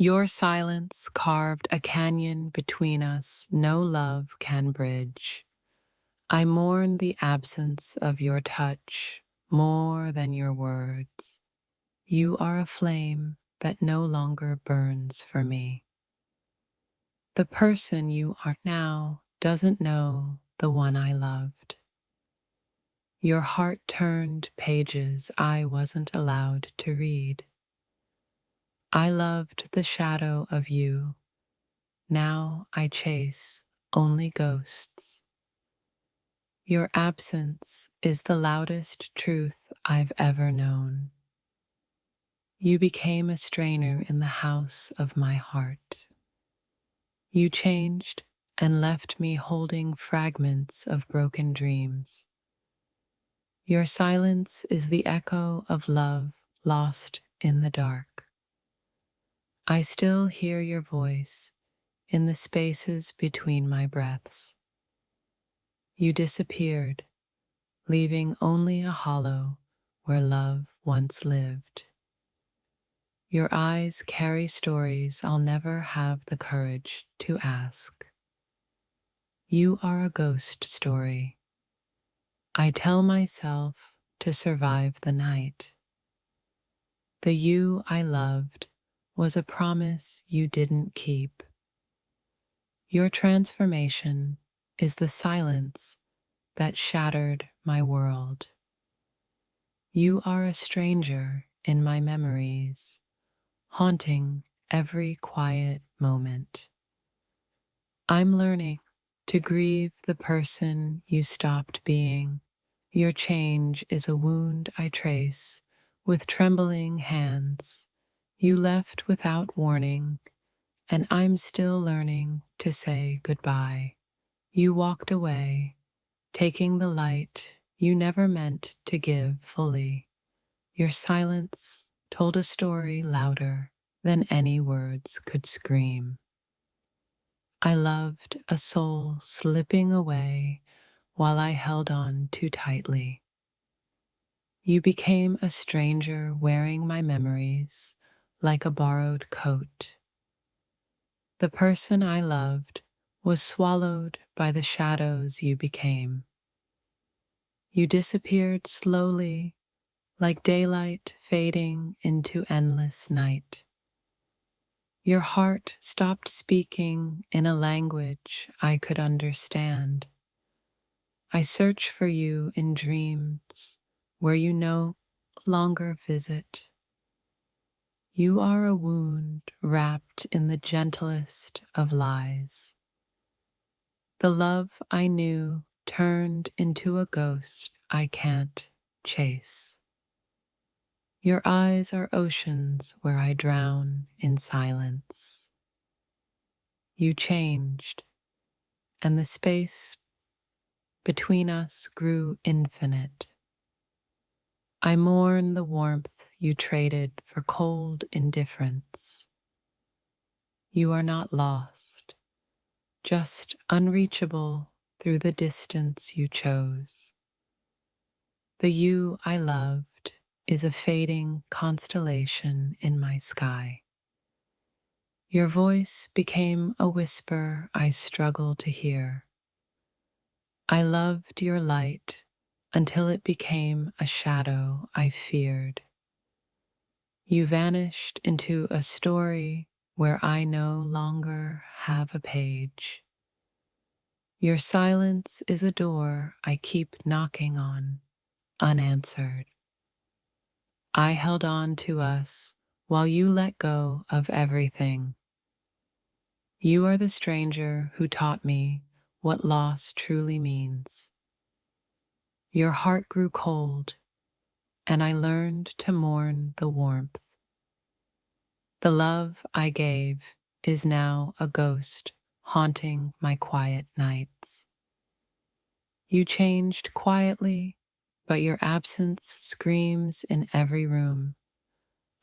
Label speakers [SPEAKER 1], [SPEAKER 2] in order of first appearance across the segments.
[SPEAKER 1] Your silence carved a canyon between us no love can bridge. I mourn the absence of your touch more than your words. You are a flame that no longer burns for me. The person you are now doesn't know the one I loved. Your heart turned pages I wasn't allowed to read. I loved the shadow of you. Now I chase only ghosts. Your absence is the loudest truth I've ever known. You became a strainer in the house of my heart. You changed and left me holding fragments of broken dreams. Your silence is the echo of love lost in the dark. I still hear your voice in the spaces between my breaths. You disappeared, leaving only a hollow where love once lived. Your eyes carry stories I'll never have the courage to ask. You are a ghost story. I tell myself to survive the night. The you I loved was a promise you didn't keep. Your transformation is the silence that shattered my world. You are a stranger in my memories, haunting every quiet moment. I'm learning to grieve the person you stopped being. Your change is a wound I trace with trembling hands. You left without warning, and I'm still learning to say goodbye. You walked away, taking the light you never meant to give fully. Your silence told a story louder than any words could scream. I loved a soul slipping away while I held on too tightly. You became a stranger wearing my memories like a borrowed coat. The person I loved was swallowed by the shadows you became. You disappeared slowly, like daylight fading into endless night. Your heart stopped speaking in a language I could understand. I search for you in dreams where you no longer visit. You are a wound wrapped in the gentlest of lies. The love I knew turned into a ghost I can't chase. Your eyes are oceans where I drown in silence. You changed, and the space between us grew infinite. I mourn the warmth you traded for cold indifference. You are not lost, just unreachable through the distance you chose. The you I loved is a fading constellation in my sky. Your voice became a whisper I struggle to hear. I loved your light until it became a shadow I feared. You vanished into a story where I no longer have a page. Your silence is a door I keep knocking on, unanswered. I held on to us while you let go of everything. You are the stranger who taught me what loss truly means. Your heart grew cold, and I learned to mourn the warmth. The love I gave is now a ghost haunting my quiet nights. You changed quietly, but your absence screams in every room.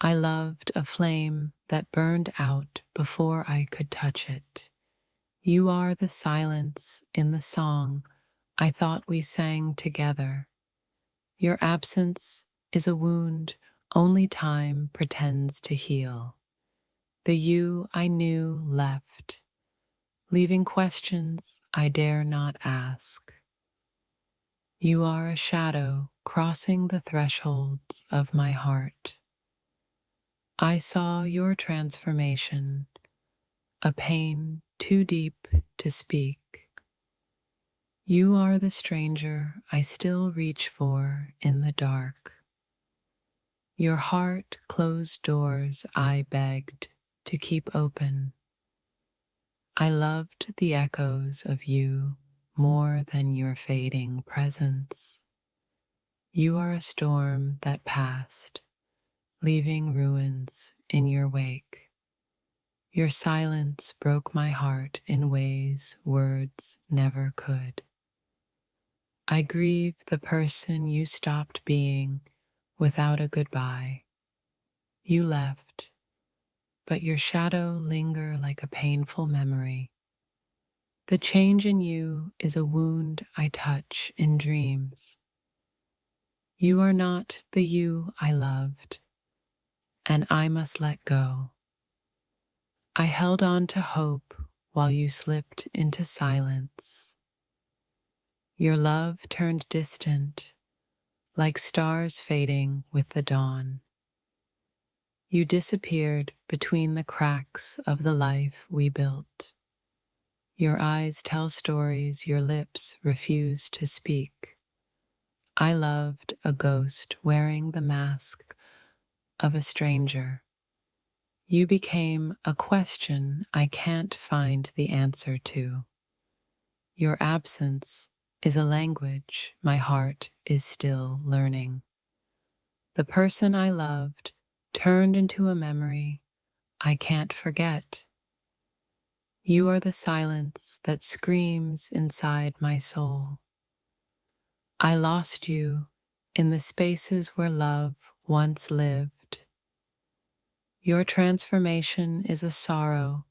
[SPEAKER 1] I loved a flame that burned out before I could touch it. You are the silence in the song I thought we sang together. Your absence is a wound only time pretends to heal. The you I knew left, leaving questions I dare not ask. You are a shadow crossing the thresholds of my heart. I saw your transformation, a pain too deep to speak. You are the stranger I still reach for in the dark. Your heart closed doors I begged to keep open. I loved the echoes of you more than your fading presence. You are a storm that passed, leaving ruins in your wake. Your silence broke my heart in ways words never could. I grieve the person you stopped being without a goodbye. You left, but your shadow linger like a painful memory. The change in you is a wound I touch in dreams. You are not the you I loved, and I must let go. I held on to hope while you slipped into silence. Your love turned distant, like stars fading with the dawn. You disappeared between the cracks of the life we built. Your eyes tell stories your lips refuse to speak. I loved a ghost wearing the mask of a stranger. You became a question I can't find the answer to. Your absence is a language my heart is still learning. The person I loved turned into a memory I can't forget. You are the silence that screams inside my soul. I lost you in the spaces where love once lived. Your transformation is a sorrow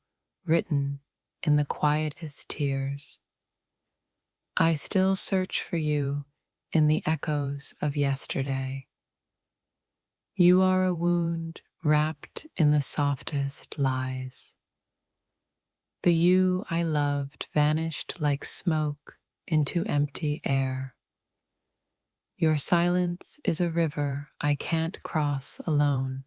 [SPEAKER 1] written in the quietest tears. I still search for you in the echoes of yesterday. You are a wound wrapped in the softest lies. The you I loved vanished like smoke into empty air. Your silence is a river I can't cross alone.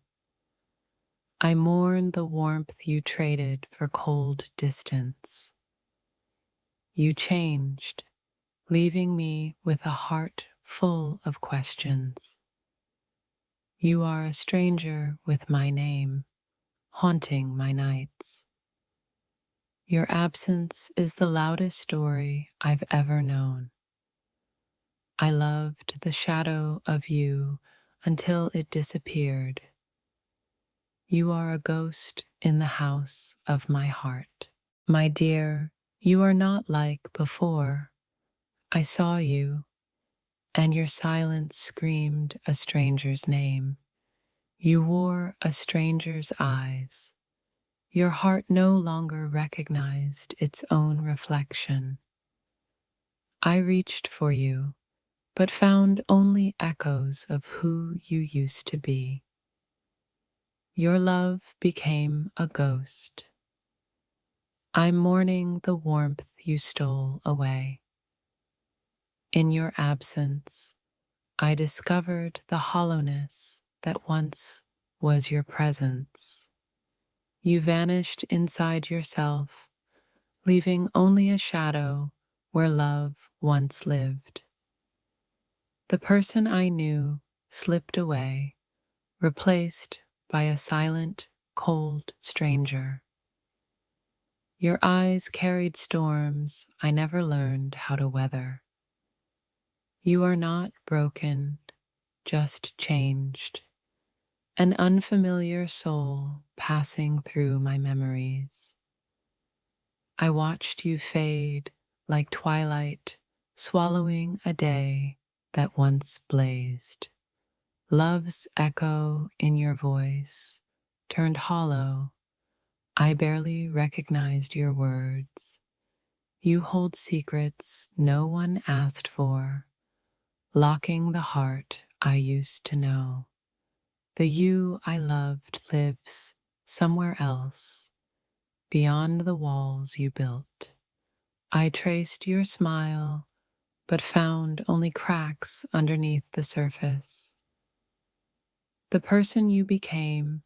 [SPEAKER 1] I mourn the warmth you traded for cold distance. You changed, leaving me with a heart full of questions. You are a stranger with my name, haunting my nights. Your absence is the loudest story I've ever known. I loved the shadow of you until it disappeared. You are a ghost in the house of my heart. My dear, you are not like before. I saw you, and your silence screamed a stranger's name. You wore a stranger's eyes. Your heart no longer recognized its own reflection. I reached for you, but found only echoes of who you used to be. Your love became a ghost. I'm mourning the warmth you stole away. In your absence, I discovered the hollowness that once was your presence. You vanished inside yourself, leaving only a shadow where love once lived. The person I knew slipped away, replaced by a silent, cold stranger. Your eyes carried storms I never learned how to weather. You are not broken, just changed, an unfamiliar soul passing through my memories. I watched you fade like twilight, swallowing a day that once blazed. Love's echo in your voice turned hollow. I barely recognized your words. You hold secrets no one asked for, locking the heart I used to know. The you I loved lives somewhere else, beyond the walls you built. I traced your smile, but found only cracks underneath the surface. The person you became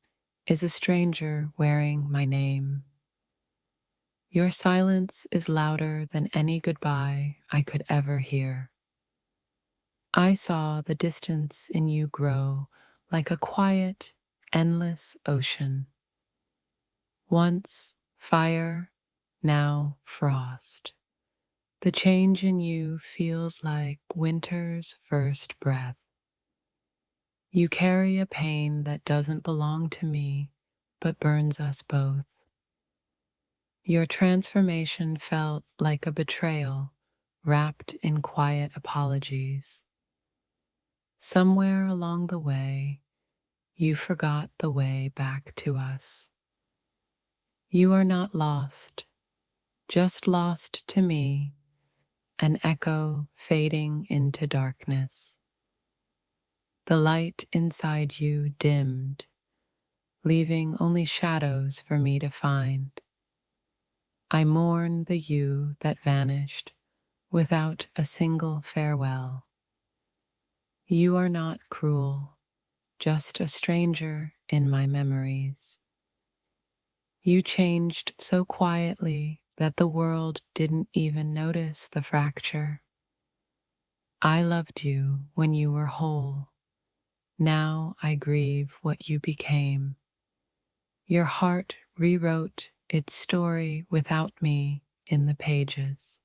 [SPEAKER 1] is a stranger wearing my name. Your silence is louder than any goodbye I could ever hear. I saw the distance in you grow like a quiet, endless ocean. Once fire, now frost. The change in you feels like winter's first breath. You carry a pain that doesn't belong to me, but burns us both. Your transformation felt like a betrayal wrapped in quiet apologies. Somewhere along the way, you forgot the way back to us. You are not lost, just lost to me, an echo fading into darkness. The light inside you dimmed, leaving only shadows for me to find. I mourn the you that vanished without a single farewell. You are not cruel, just a stranger in my memories. You changed so quietly that the world didn't even notice the fracture. I loved you when you were whole. Now I grieve what you became. Your heart rewrote its story without me in the pages.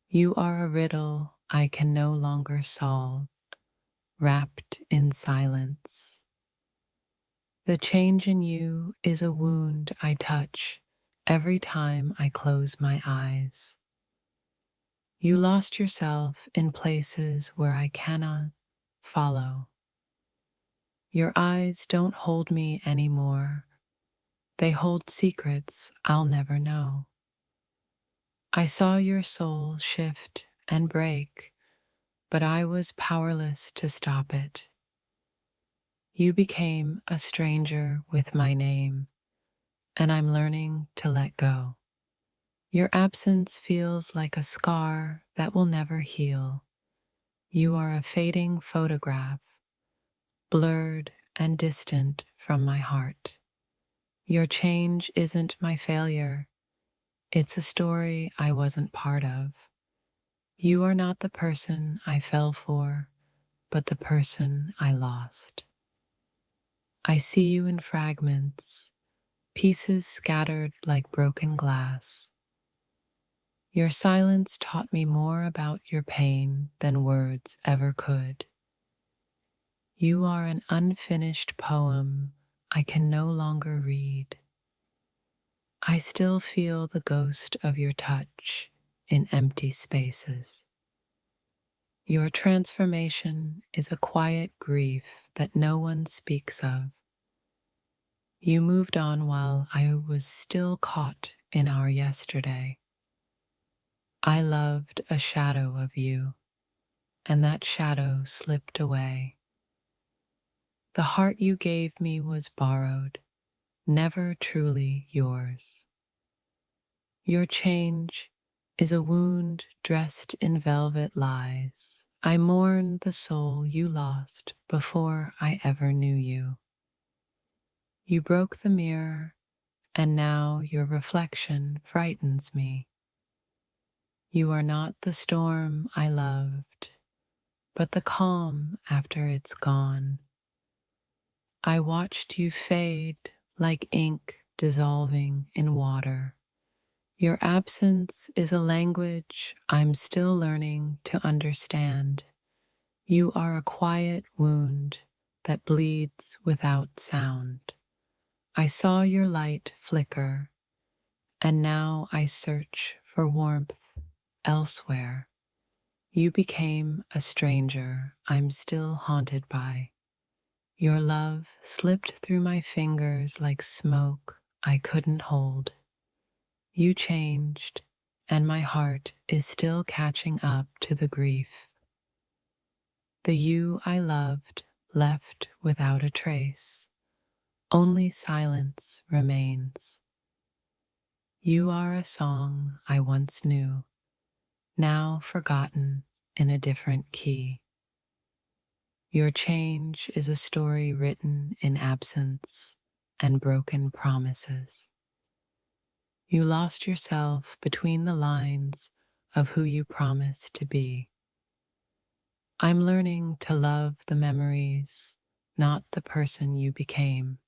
[SPEAKER 1] You are a riddle I can no longer solve, wrapped in silence. The change in you is a wound I touch every time I close my eyes. You lost yourself in places where I cannot follow. Your eyes don't hold me anymore. They hold secrets I'll never know. I saw your soul shift and break, but I was powerless to stop it. You became a stranger with my name, and I'm learning to let go. Your absence feels like a scar that will never heal. You are a fading photograph, blurred and distant from my heart. Your change isn't my failure. It's a story I wasn't part of. You are not the person I fell for, but the person I lost. I see you in fragments, pieces scattered like broken glass. Your silence taught me more about your pain than words ever could. You are an unfinished poem I can no longer read. I still feel the ghost of your touch in empty spaces. Your transformation is a quiet grief that no one speaks of. You moved on while I was still caught in our yesterday. I loved a shadow of you, and that shadow slipped away. The heart you gave me was borrowed, never truly yours. Your change is a wound dressed in velvet lies. I mourn the soul you lost before I ever knew you. You broke the mirror, and now your reflection frightens me. You are not the storm I loved, but the calm after it's gone. I watched you fade like ink dissolving in water. Your absence is a language I'm still learning to understand. You are a quiet wound that bleeds without sound. I saw your light flicker, and now I search for warmth elsewhere. You became a stranger I'm still haunted by. Your love slipped through my fingers like smoke I couldn't hold. You changed, and my heart is still catching up to the grief. The you I loved left without a trace. Only silence remains. You are a song I once knew, now forgotten in a different key. Your change is a story written in absence and broken promises. You lost yourself between the lines of who you promised to be. I'm learning to love the memories, not the person you became.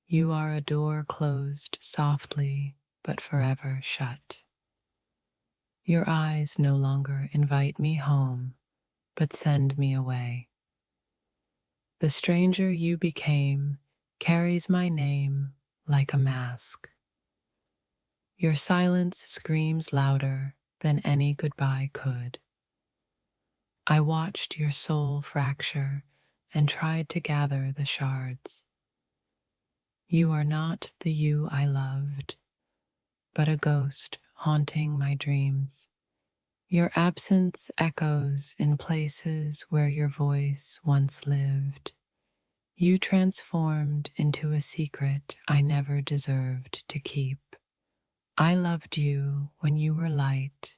[SPEAKER 1] You are a door closed softly but forever shut. Your eyes no longer invite me home, but send me away. The stranger you became carries my name like a mask. Your silence screams louder than any goodbye could. I watched your soul fracture and tried to gather the shards. You are not the you I loved, but a ghost haunting my dreams. Your absence echoes in places where your voice once lived. You transformed into a secret I never deserved to keep. I loved you when you were light.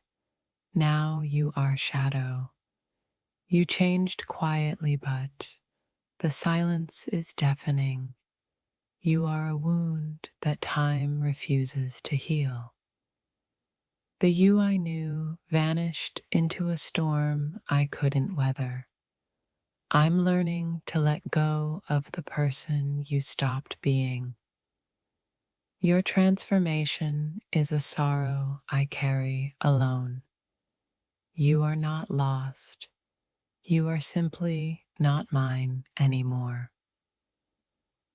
[SPEAKER 1] Now you are shadow. You changed quietly, but the silence is deafening. You are a wound that time refuses to heal. The you I knew vanished into a storm I couldn't weather. I'm learning to let go of the person you stopped being. Your transformation is a sorrow I carry alone. You are not lost. You are simply not mine anymore.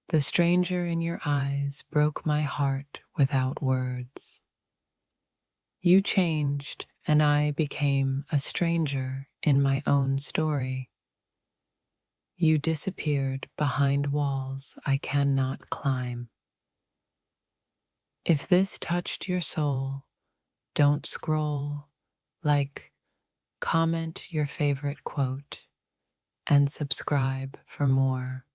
[SPEAKER 1] The stranger in your eyes broke my heart without words. You changed, and I became a stranger in my own story. You disappeared behind walls I cannot climb. If this touched your soul, don't scroll, like, comment your favorite quote, and subscribe for more.